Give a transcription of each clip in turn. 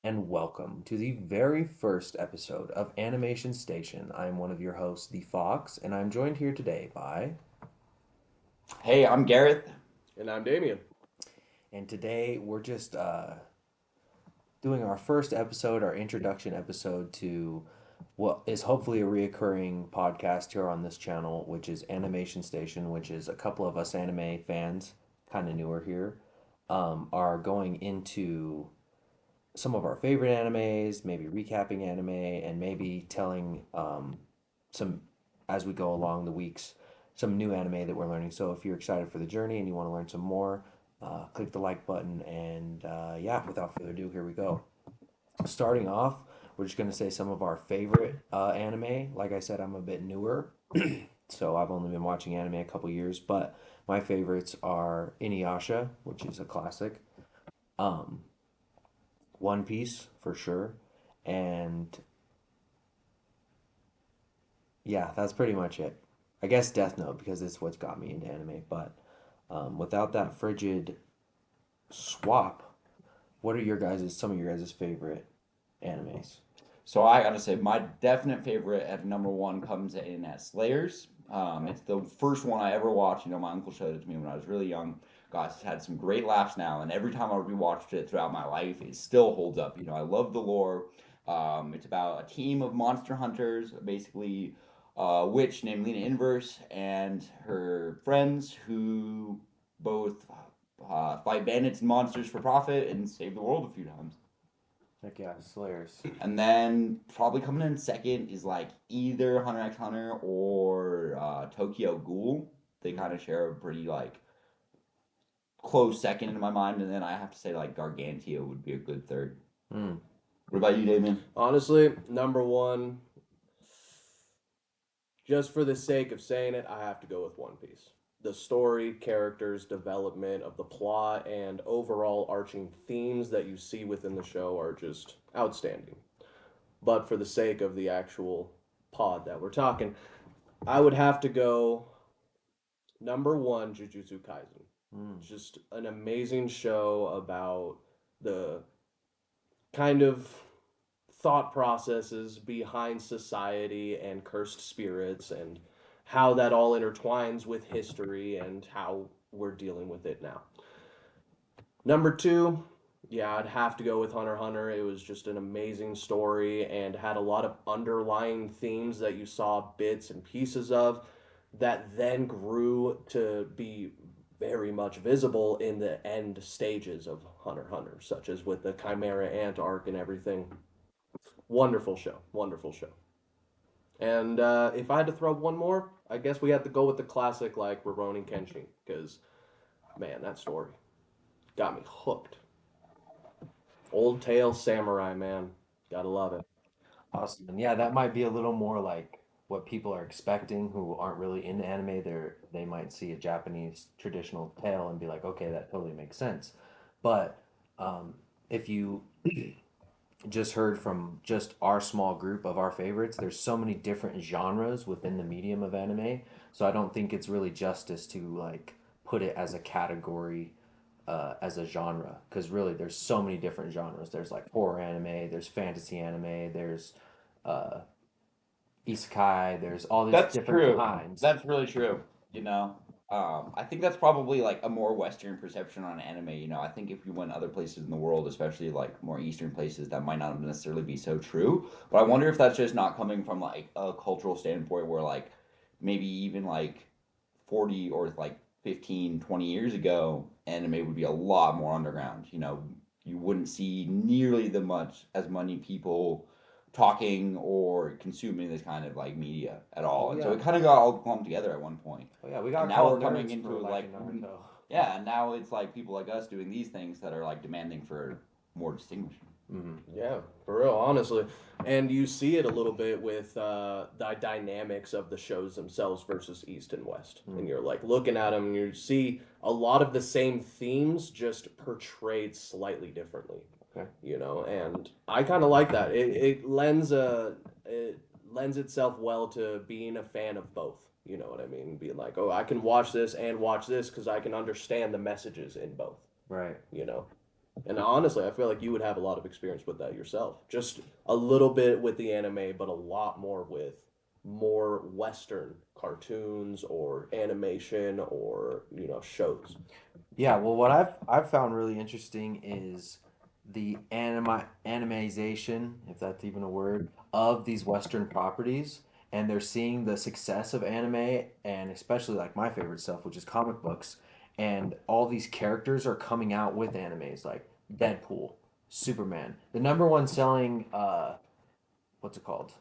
and welcome to the very first episode of Animation Station. I'm one of your hosts, The Fox, and I'm joined here today by. Hey, I'm Gareth. And I'm Damian. And today we're just doing our first episode, our introduction episode to what is hopefully a reoccurring podcast here on this channel, which is Animation Station, which is a couple of us anime fans, kind of newer here, are going into some of our favorite animes, maybe recapping anime, and maybe telling some, as we go along the weeks, some new anime that we're learning. So if you're excited for the journey and you want to learn some more, click the like button. And yeah, without further ado, here we go. Starting off, we're just going to say some of our favorite anime. Like I said, I'm a bit newer, so I've only been watching anime a couple years, but my favorites are Inuyasha, which is a classic. Um, One Piece for sure. And yeah, that's pretty much it. I guess Death Note because it's what's got me into anime. But without that frigid swap, what are some of your guys' favorite animes? So I gotta say, my definite favorite at number one comes in at Slayers. It's the first one I ever watched. My uncle showed it to me when I was really young. Gosh, it's had some great laughs now, and every time I rewatched it throughout my life, it still holds up. I love the lore. It's about a team of monster hunters, basically, witch named Lena Inverse and her friends who both fight bandits and monsters for profit and save the world a few times. Heck yeah, Slayers. And then probably coming in second is like either Hunter x Hunter or Tokyo Ghoul. They kind of share a pretty like close second in my mind, and then I have to say like Gargantia would be a good third. Mm. What about you, Damien? Honestly, number one, just for the sake of saying it, I have to go with One Piece. The story, characters, development of the plot, and overall arching themes that you see within the show are just outstanding. But for the sake of the actual pod that we're talking, I would have to go number one, Jujutsu Kaisen. Mm. Just an amazing show about the kind of thought processes behind society and cursed spirits and how that all intertwines with history and how we're dealing with it now. Number two, yeah, I'd have to go with Hunter x Hunter. It was just an amazing story and had a lot of underlying themes that you saw bits and pieces of that then grew to be very much visible in the end stages of Hunter x Hunter, such as with the Chimera Ant arc and everything. Wonderful show. Wonderful show. And if I had to throw one more, I guess we had to go with the classic like Rurouni Kenshin because man, that story got me hooked. Old Tail Samurai, man, gotta love it. Awesome. And yeah, that might be a little more like what people are expecting who aren't really into anime. They might see a Japanese traditional tale and be like, okay, that totally makes sense. But if you just heard from just our small group of our favorites, there's so many different genres within the medium of anime. So I don't think it's really justice to like put it as a category as a genre because really there's so many different genres. There's like horror anime, there's fantasy anime, there's uh, isekai, there's all these That's different true. kinds. That's really true. You know, I think that's probably like a more Western perception on anime. I think if you went other places in the world, especially like more Eastern places, that might not necessarily be so true. But I wonder if that's just not coming from like a cultural standpoint where like maybe even like 40 or like 15, 20 years ago, anime would be a lot more underground. You wouldn't see nearly the much as many people talking or consuming this kind of like media at all. Oh And so yeah, it kind of got all clumped together at one point. oh yeah, we And got now called we're coming nerds for into like, liking Naruto. yeah, and now it's like people like us doing these things that are like demanding for more distinguishing. Mm-hmm. Yeah, for real, honestly. And you see it a little bit with the dynamics of the shows themselves versus East and West. Mm. And you're like looking at them and you see a lot of the same themes just portrayed slightly differently, Okay. and I kind of like that. It lends itself well to being a fan of both. You know what I mean? Being like, oh, I can watch this and watch this because I can understand the messages in both. Right. You know? And honestly, I feel like you would have a lot of experience with that yourself. Just a little bit with the anime, but a lot more with more Western cartoons or animation or, shows. Yeah, well, what I've found really interesting is the animization, if that's even a word, of these Western properties, and they're seeing the success of anime, and especially like my favorite stuff, which is comic books, and all these characters are coming out with animes like Deadpool, Superman. The number one selling what's it called?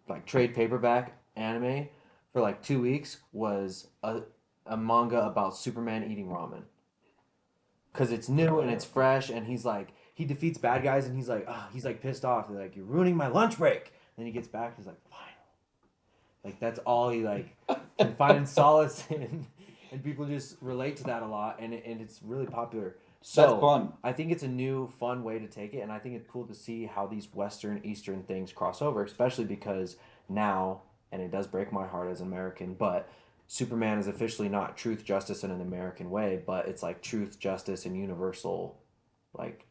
Like trade paperback anime for like 2 weeks was a manga about Superman eating ramen because it's new and it's fresh and he's like he defeats bad guys and he's like pissed off. They're like, you're ruining my lunch break. Then he gets back, he's like, fine. Like that's all he like can find solace in, and people just relate to that a lot, and it's really popular. That's So fun. I think it's a new fun way to take it, and I think it's cool to see how these Western Eastern things cross over, especially because now, and it does break my heart as an American, but Superman is officially not truth, justice in an American way, but it's like truth, justice, and universal, like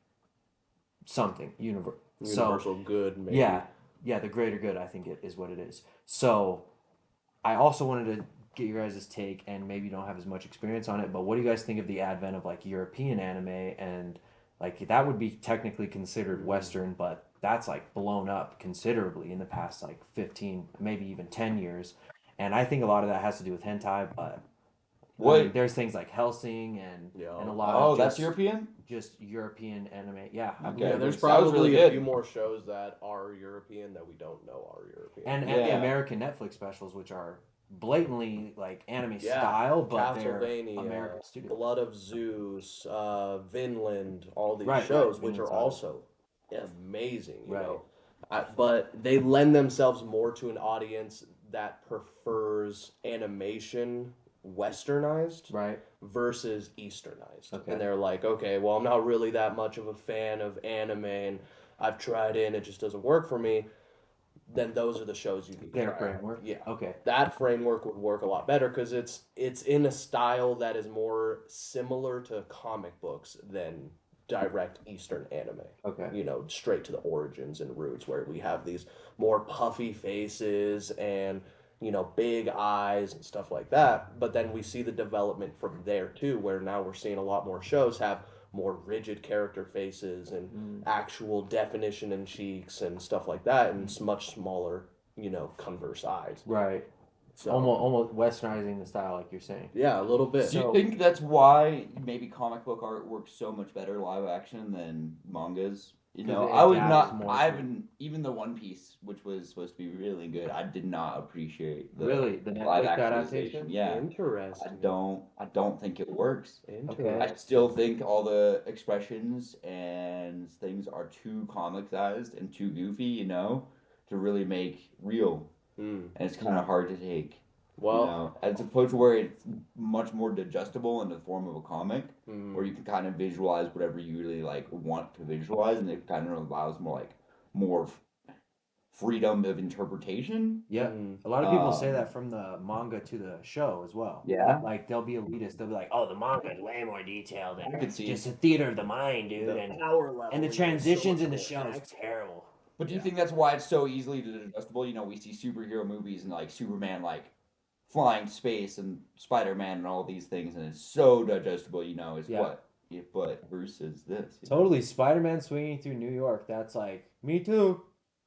something universe. So Universal good, maybe. yeah, yeah, the greater good, I think it is what it is. So I also wanted to get your guys' take, and maybe you don't have as much experience on it, but what do you guys think of the advent of like European anime and like that would be technically considered Western, but that's like blown up considerably in the past like 15, maybe even 10 years. And I think a lot of that has to do with hentai, but I mean, What? there's things like Helsing and a Yeah. lot of Oh, that's European? just European anime. Yeah, I Okay. believe Yeah, it there's is. That was really probably a few good. more shows that are European that we don't know are European. And the Yeah. American Netflix specials, which are blatantly like anime Yeah, style, but they're Castlevania, American studios. Blood of Zeus, Vinland, all these Right. shows, which Vinland are Saga. also amazing, Right. But they lend themselves more to an audience that prefers animation westernized Right. versus easternized. Okay. And they're like, okay, well, I'm not really that much of a fan of anime and I've tried it and it just doesn't work for me. Then those are the shows you need to Their try out. framework. Yeah, Okay. that framework would work a lot better because it's in a style that is more similar to comic books than direct Eastern anime. Okay. Straight to the origins and roots where we have these more puffy faces and big eyes and stuff like that. But then we see the development from there too, where now we're seeing a lot more shows have more rigid character faces and Mm. actual definition in cheeks and stuff like that, and it's much smaller, converse eyes. Right. So Almost westernizing the style, like you're saying. yeah, a little Do bit. you So think that's why maybe comic book art works so much better live action than mangas? You because know, it I would adapts not. more I to haven't even the One Piece, which was supposed to be really good. I did not appreciate the really the live Netflix actualization. adaptation. Yeah, I Interesting. don't. I don't think it works. Okay. I still think all the expressions and things are too comicized and too goofy. You know, to really make real, Hmm. and it's kind of hard to take. You Well, know, as opposed to where it's much more digestible in the form of a comic, hmm. where you can kind of visualize whatever you really like want to visualize, and it kind of allows more freedom of interpretation. Yep. Hmm. A lot of people say Um, that from the manga to the show as well. yeah, Like they'll be elitist. They'll be like, "Oh, the manga is way more detailed I and could see. just a theater of the mind, dude." The And power level. the is so transitions much in the more show is impactful. terrible. But do you Yeah. think that's why it's so easily digestible? You know, we see superhero movies and like Superman flying space and Spider Man and all these things, and it's so digestible. You know, it's Yeah. what. Yeah, but versus this, you know? Totally. Spider-Man swinging through New York. That's like me too.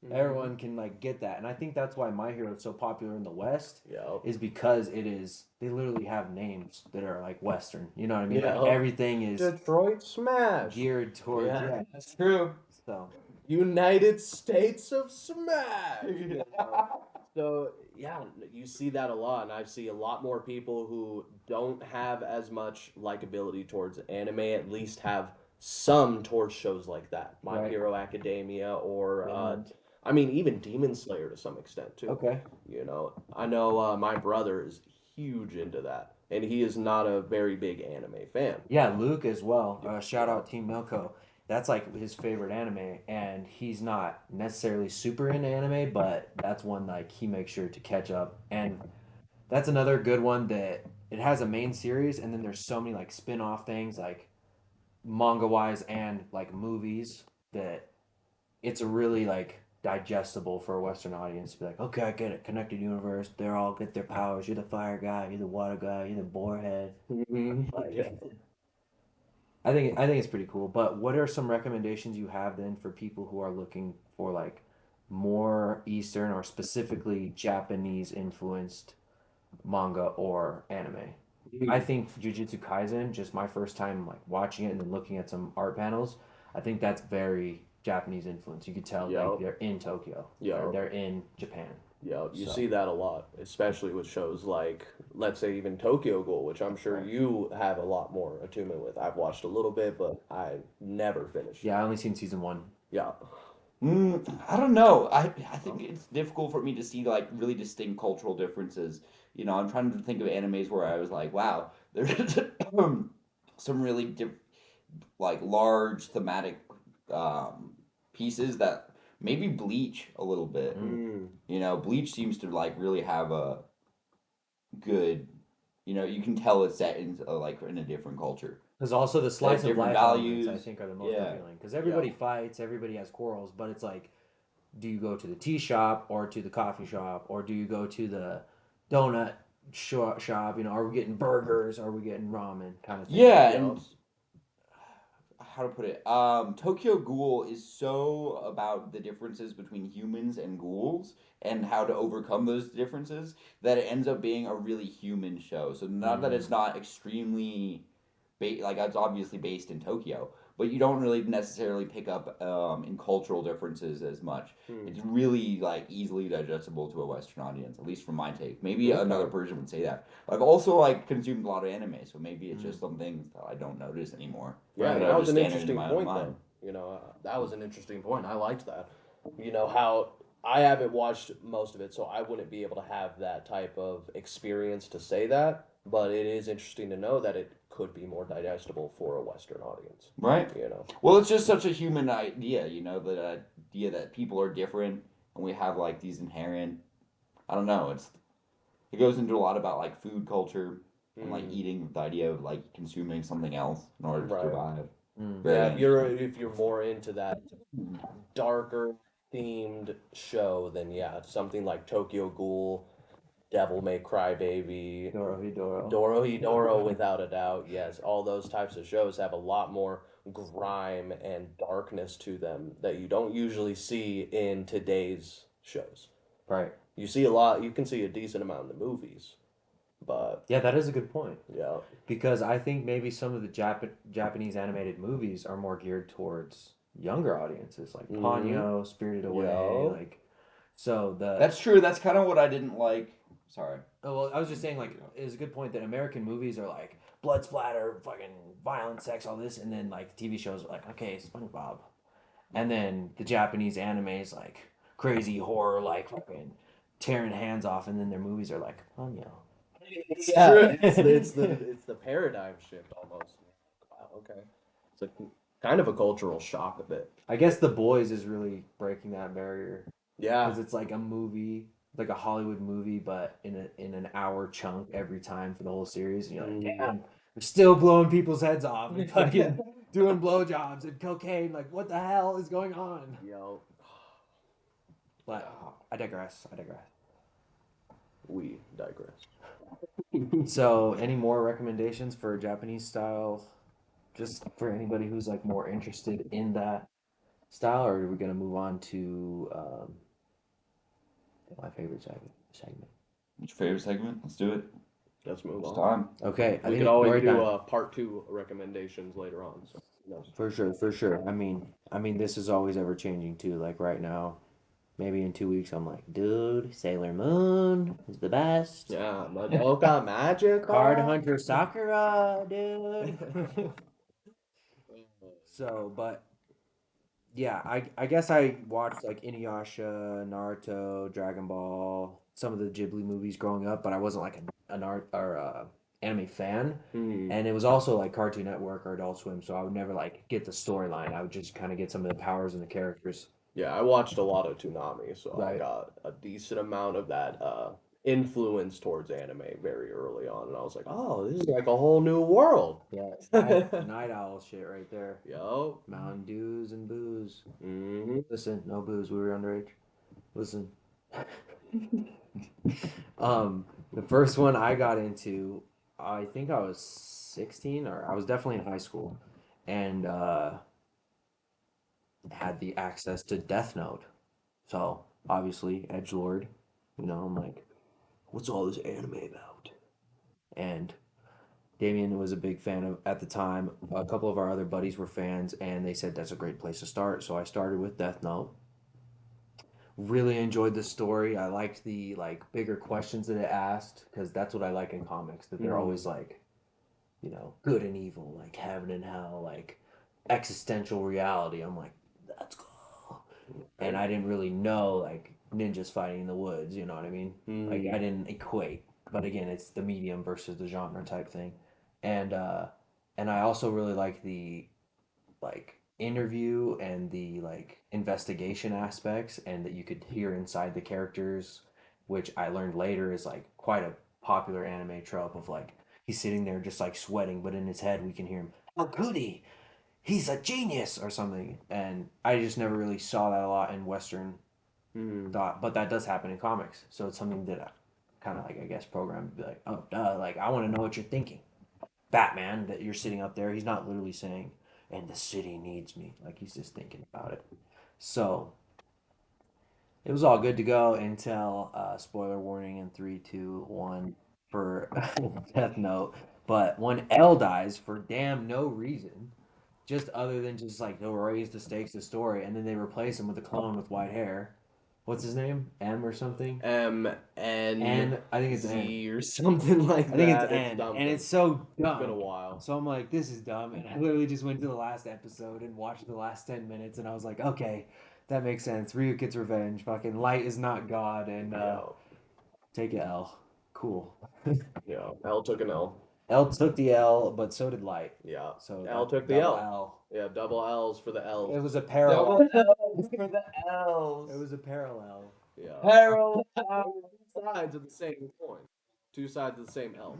Mhm. Everyone can like get that, and I think that's why My Hero is so popular in the West. Yeah. Is because it is they literally have names that are like Western. You know what I mean? Yeah. Like everything is Detroit Smash. geared towards Yeah. That's true. So United States of Smash. So yeah, you see that a lot, and I see a lot more people who don't have as much likability towards anime, at least have some towards shows like that, My right. Hero Academia, or Finland. I mean even Demon Slayer to some extent too. Okay. I know my brother is huge into that, and he is not a very big anime fan. Yeah, Luke as well. Yeah. Shout out Team Milko. That's like his favorite anime, and he's not necessarily super into anime, but that's one like he makes sure to catch up. And that's another good one that it has a main series, and then there's so many like spin-off things. Like manga wise and like movies, that it's a really like digestible for a Western audience to be like, okay, I get it, connected universe. They're all get their powers. You're the fire guy. You're the water guy. You're the boarhead. Like, Yeah. I think it's pretty cool. But what are some recommendations you have then for people who are looking for like more Eastern or specifically Japanese influenced manga or anime? I think Jujutsu Kaisen, just my first time like watching it and then looking at some art panels, I think that's very Japanese influence. You could tell like Yep. they're in Tokyo or Yep. they're in Japan. Yeah, you So see that a lot, especially with shows like, let's say, even Tokyo Ghoul, which I'm sure you have a lot more attunement with. I've watched a little bit, but I never finished. yeah, I only seen season one. Yeah. I don't know. I think it's difficult for me to see like really distinct cultural differences. You know, I'm trying to think of animes where I was like, wow, there's some really like large thematic um, pieces that maybe Bleach a little bit. Mm. You know, Bleach seems to like really have a good. You know, you can tell it's set in like in a different culture. Because also the They have slice of different life elements, I values. think, are the most Yeah. appealing. Because everybody fights, everybody has quarrels, but it's like, do you go to the tea shop or to the coffee shop or do you go to the donut shop? You know, are we getting burgers? Are we getting ramen? Kind of thing. Yeah, Yeah. and how to put it? Tokyo Ghoul is so about the differences between humans and ghouls and how to overcome those differences that it ends up being a really human show. So not that it's not extremely like it's obviously based in Tokyo, but you don't really necessarily pick up in cultural differences as much. It's really like easily digestible to a Western audience, at least from my take. Maybe another person would say that. I've also like consumed a lot of anime, so maybe it's just some things that I don't notice anymore. Yeah, That that are was just an standard in interesting my own point, mind. though. That was an interesting point. I liked that. How I haven't watched most of it, so I wouldn't be able to have that type of experience to say that. But it is interesting to know that it could be more digestible for a Western audience. Right? You know. Well, it's just such a human idea, the idea that people are different and we have like these inherent. I don't know. It goes into a lot about like food culture and like eating, the idea of like consuming something else in order to Right. survive. Very Yeah, interesting. if you're more into that darker themed show, then yeah, something like Tokyo Ghoul, Devil May Cry Baby, Doro. Doro without a doubt. Yes, all those types of shows have a lot more grime and darkness to them that you don't usually see in today's shows. Right. You see a lot, you can see a decent amount in the movies, but Yeah, that is a good point. yeah. Because I think maybe some of the Japanese animated movies are more geared towards younger audiences, like Ponyo, Spirited Away, Yeah. like so the. That's true. That's kind of what I didn't like. Sorry. Oh, well, I was just saying, like, it's a good point that American movies are like blood splatter, fucking violence, sex, all this, and then like the TV shows are like, okay, SpongeBob, and then the Japanese anime is like crazy horror, like fucking tearing hands off, and then their movies are like, Ponyo. Yeah, it's the paradigm shift almost. Wow, okay. It's a kind of a cultural shock a bit. I guess The Boys is really breaking that barrier Yeah. because it's like a movie, like a Hollywood movie, but in an hour chunk every time for the whole series, and you're like, damn, we're still blowing people's heads off and fucking doing blowjobs and cocaine. Like, what the hell is going on? Yo, But I digress. I digress. we digress. So, any more recommendations for Japanese style? Just for anybody who's like more interested in that style, or are we gonna move on to my favorite segment? What's your favorite segment? Let's do it. Let's move It's on. time. Okay, I We think could always right do now. part 2 recommendations later on. So who knows? For sure, for sure. I mean, this is always ever changing too. Like right now, maybe in 2 weeks, I'm like, dude, Sailor Moon is the best. Yeah, Madoka Magic Card Hunter Sakura, dude. So, but yeah, I guess I watched like Inuyasha, Naruto, Dragon Ball, some of the Ghibli movies growing up, but I wasn't like an art or anime fan. And it was also like Cartoon Network or Adult Swim, so I would never like get the storyline. I would just kind of get some of the powers and the characters. Yeah, I watched a lot of Toonami, so I Right. got a decent amount of that influence towards anime very early on, and I was like, oh, this is like a whole new world. Yeah, night owl shit right there. Yo. Mountain Dews and booze. Mm-hmm. Listen, no booze. We were underage. Listen. The first one I got into, I think I was 16, or I was definitely in high school, and had the access to Death Note. So obviously, edgelord. I'm like, what's all this anime about? And Damian was a big fan of at the time. A couple of our other buddies were fans, and they said that's a great place to start. So I started with Death Note. Really enjoyed the story. I liked the bigger questions that it asked because that's what I like in comics. That they're always like, good and evil, like heaven and hell, like existential reality. I'm like, that's cool. And I didn't really know like ninjas fighting in the woods. You know what I mean? Like I didn't equate. But again, it's the medium versus the genre type thing, and I also really like the interview and the investigation aspects, and that you could hear inside the characters, which I learned later is like quite a popular anime trope of like he's sitting there just like sweating, but in his head we can hear him, how could he, he's a genius or something. And I just never really saw that a lot in Western thought, but that does happen in comics, so it's something that I kind of like, I guess, programmed to be like, oh duh, like I want to know what you're thinking. Batman, that you're sitting up there, he's not literally saying, and the city needs me. Like he's just thinking about it. So it was all good to go until spoiler warning in 3, 2, 1 for Death Note. But when L dies for damn no reason, just other than just like they'll raise the stakes of the story, and then they replace him with a clone with white hair. What's his name? M or something? N I think it's N. Z or something like that. I think it's N, and it's so dumb. It's been a while. So I'm like, this is dumb, and I literally just went to the last episode and watched the last 10 minutes, and I was like, okay, that makes sense. Ryu gets revenge. Fucking light is not God, and take a L. Cool. Yeah, L took an L. L took the L, but so did light. Yeah. So L took the double L. L. Yeah, double L's for the L's. It was a parallel. Double L's for the L's. It was a parallel. Yeah. Parallel. Two sides of the same coin. Two sides of the same L.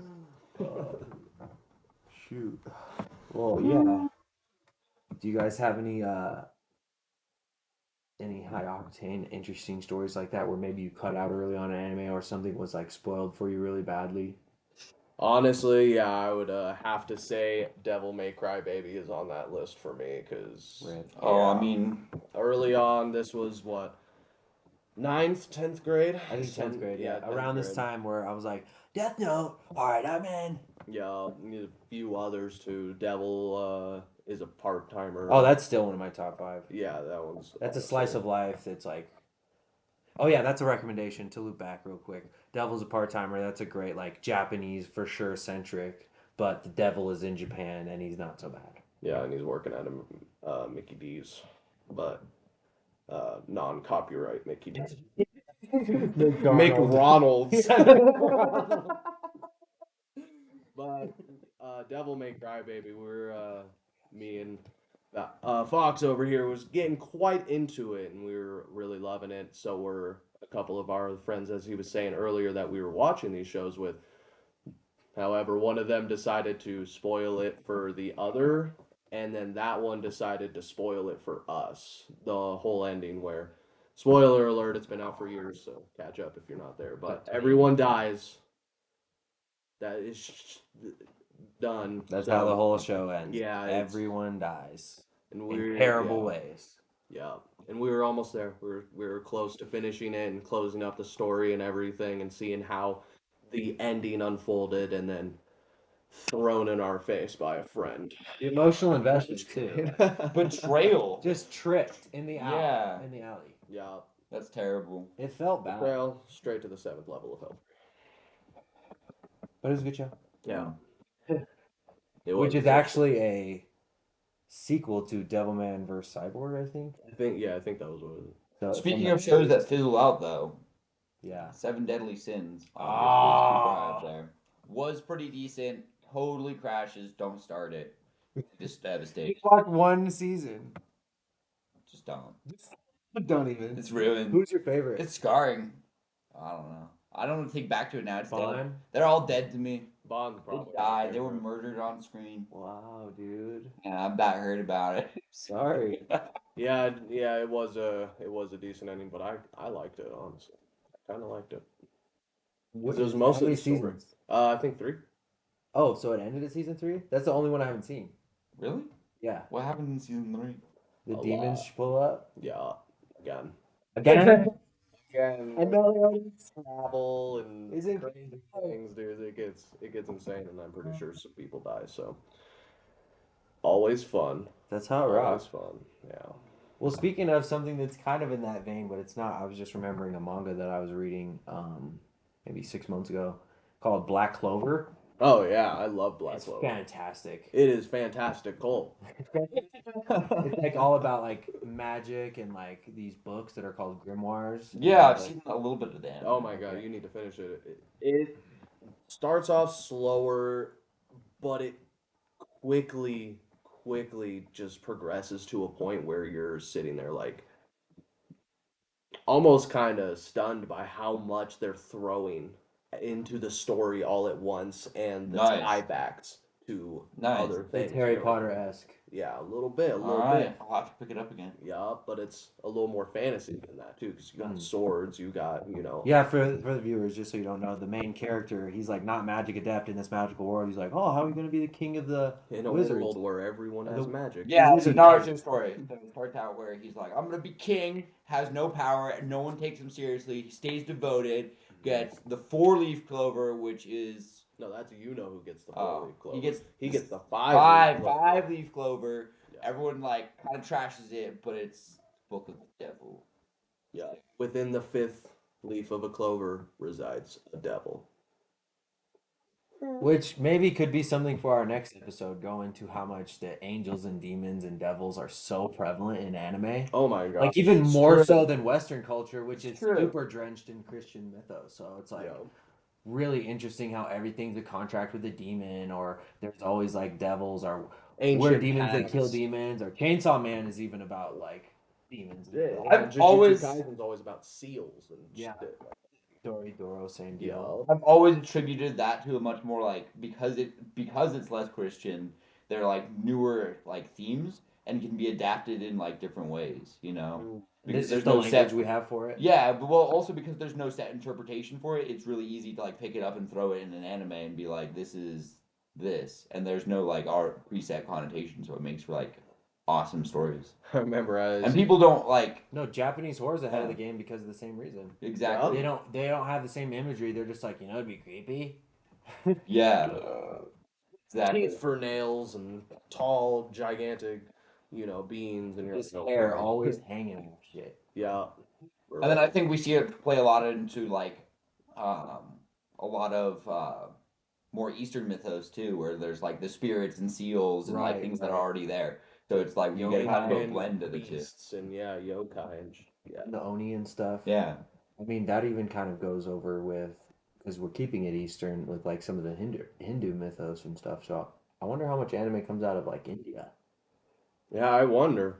Shoot. Well, yeah. Do you guys have any high octane interesting stories like that where maybe you cut out early on an anime or something was like spoiled for you really badly? Honestly, yeah, I would have to say Devil May Cry Baby is on that list for me because I mean, early on, this was what, 9th, 10th grade? I think 10th grade, yeah. 10th Around this grade. time where I was like, Death Note, alright, I'm in. Yeah, a few others too. Devil is a part timer. Oh, that's still one of my top 5. Yeah, that one's. That's a slice of life that's like. Oh yeah, that's a recommendation to loop back real quick. Devil's a part timer. That's a great like Japanese for sure centric, but the devil is in Japan and he's not so bad. Yeah, and he's working at Mickey D's, but non-copyright Mickey D's. McDonald's. But Devil May Cry Baby, we're me and Fox over here was getting quite into it, and we were really loving it. So were a couple of our friends, as he was saying earlier, that we were watching these shows with. However, one of them decided to spoil it for the other, and then that one decided to spoil it for us. The whole ending where, spoiler alert, it's been out for years, so catch up if you're not there. But everyone dies. That is done. That's how the whole show ends. Yeah, everyone dies in terrible ways. Yeah, and we were almost there. We were close to finishing it and closing up the story and everything, and seeing how the ending unfolded, and then thrown in our face by a friend. The emotional investment too. Betrayal. Just tripped in the alley. Yeah. In the alley. Yeah, That's terrible. It felt bad. betrayal straight to the 7th level of hell. But it was a good show. Yeah. Which is actually a sequel to Devilman vs. Cyborg, I think. I think that was what it was. So Speaking of shows that fizzle out, though, yeah, 7 Deadly Sins. Ah. There was pretty decent. Totally crashes. Don't start it. Just devastating. watch one season. Just don't. Don't even. It's ruined. Who's your favorite? It's scarring. I don't know. I don't think back to it now. It's dead. Bonn? They're all dead to me. Bond's They probably died. They were murdered on screen. Wow, dude. And I'm that hurt about it. Sorry. Yeah, it was a decent ending, but I liked it honestly. I kind of liked it. What, It was how mostly many the story. seasons? I think 3. Oh, so it ended at season 3? That's the only one I haven't seen. Really? Yeah. What happened in season 3? The A demons lot. pull up. Yeah, again. Again? Again, I know. travel and Is it- crazy things, dude. It gets insane, and I'm pretty sure some people die. So always fun. That's how it Always rocks. fun. Yeah. Well, speaking of something that's kind of in that vein, but it's not, I was just remembering a manga that I was reading maybe 6 months ago called Black Clover. Oh yeah, I love Black It's Clover. fantastic. It is fantastic, Cole. It's like all about like magic and like these books that are called grimoires. Yeah, I've like, seen a little bit of that. Oh my god, Okay. you need to finish it. It starts off slower, but it quickly just progresses to a point where you're sitting there like almost kind of stunned by how much they're throwing into the story all at once and the Nice. tiebacks to Nice. other things. It's Harry You're like, Potter-esque. yeah, a little bit, Alright, I'll have to pick it up again. Yeah, but it's a little more fantasy than that too, because you got swords, you got Yeah, for the viewers, just so you don't know, the main character, he's like not magic adept in this magical world. He's like, oh, how are you going to be the king of the in a wizards? world where everyone has magic. Yeah, it's Wizard Naruto's story. So it starts out where he's like, I'm gonna be king, has no power, no one takes him seriously, he stays devoted, gets the 4-leaf clover, which is No, that's who gets the 4-leaf clover. he gets the 5-leaf clover. 5-leaf clover. Yeah. Everyone like kind of trashes it, but it's Book of the Devil. Yeah. Within the 5th leaf of a clover resides a devil. Which maybe could be something for our next episode, go into how much the angels and demons and devils are so prevalent in anime. Oh my god. Like even more true. so than Western culture, which It's is true. super drenched in Christian mythos. So it's like really interesting how everything's a contract with a demon, or there's always like devils, or we're demons that kill demons, or Chainsaw Man is even about like demons. I've always Kaisen's always about seals and Yeah. shit. Doro saying I've always attributed that to a much more like because it's less Christian, they're like newer like themes and can be adapted in like different ways, you know. Because there's no language we have for it. Yeah, but well, also because there's no set interpretation for it, it's really easy to like pick it up and throw it in an anime and be like, this is this, and there's no like art preset connotation, so it makes for like awesome stories. I remember And people don't like No, Japanese horror's ahead of the game because of the same reason. exactly. They don't have the same imagery. They're just like, it'd be creepy. Yeah, exactly. teeth for nails and tall, gigantic, beings and His your hair always hanging and shit. Yeah. And then I think we see it play a lot into like a lot of more Eastern mythos too, where there's like the spirits and seals and like things that are already there. So it's like you get kind of a blend of the two. And yokai and The Oni and stuff. Yeah. I mean, that even kind of goes over with, because we're keeping it Eastern, with like some of the Hindu mythos and stuff. So I wonder how much anime comes out of like India. Yeah, I wonder.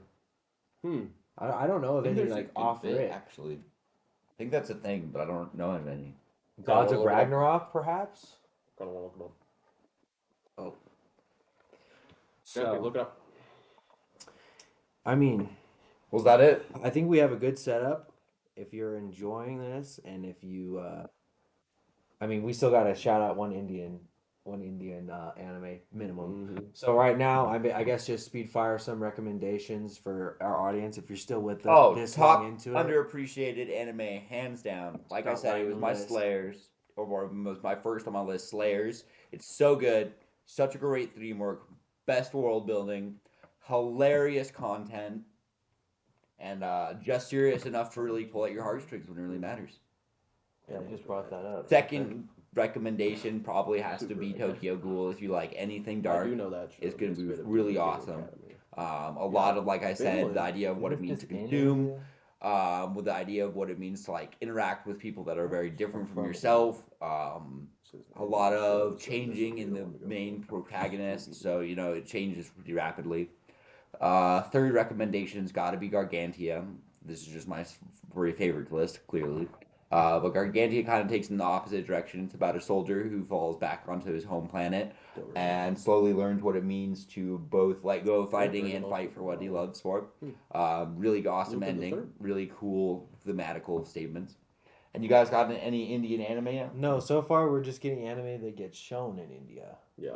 I don't know of any like off it. Actually. I think that's a thing, but I don't know of any. Gods of Ragnarok, perhaps? Kind of want to look it up. Oh. So look it up. I mean, Was that it? I think we have a good setup. If you're enjoying this, and if you, I mean, we still got to shout out one Indian anime minimum. Mm-hmm. So right now, I guess just speed fire some recommendations for our audience if you're still with us this long into it. Underappreciated anime, hands down. Like I said, it was my Slayers, or it was my first on my list. Slayers. It's so good, such a great theme work, best world building, hilarious content, and just serious enough to really pull at your heartstrings when it really matters. Yeah, I just brought that up. Second recommendation probably has to be Tokyo Ghoul. If you like anything dark, I do know that. it's going to be really awesome. A lot of, like I said, the idea of what it means to consume, with the idea of what it means to like interact with people that are very different from yourself. A lot of changing in the main protagonist, so it changes pretty rapidly. Third recommendation's got to be Gargantia. This is just my very favorite list, clearly. But Gargantia kind of takes in the opposite direction. It's about a soldier who falls back onto his home planet Don't remember. and slowly learns what it means to both let go of fighting very and well. fight for what he loves for. Hmm. Really awesome Lupin the ending. Third. Really cool thematical statements. And you guys got any Indian anime yet? No, so far we're just getting anime that gets shown in India, Yeah.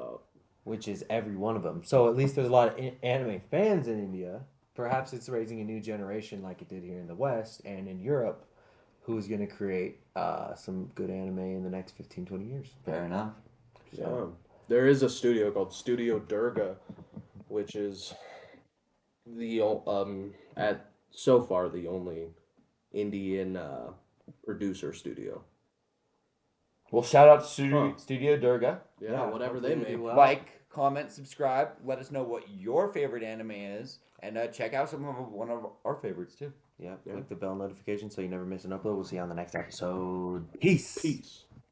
which is every one of them. So at least there's a lot of anime fans in India. Perhaps it's raising a new generation like it did here in the West and in Europe, who's going to create some good anime in the next 15, 20 years. Fair enough. Yeah. There is a studio called Studio Durga, which is at so far the only Indian producer studio. Well, shout out to Huh. Studio Durga. Yeah, whatever they hopefully make. do well. Like, comment, subscribe. Let us know what your favorite anime is, and check out one of our favorites too. Yeah, Yeah. click the bell notification so you never miss an upload. We'll see you on the next episode. Peace. Peace.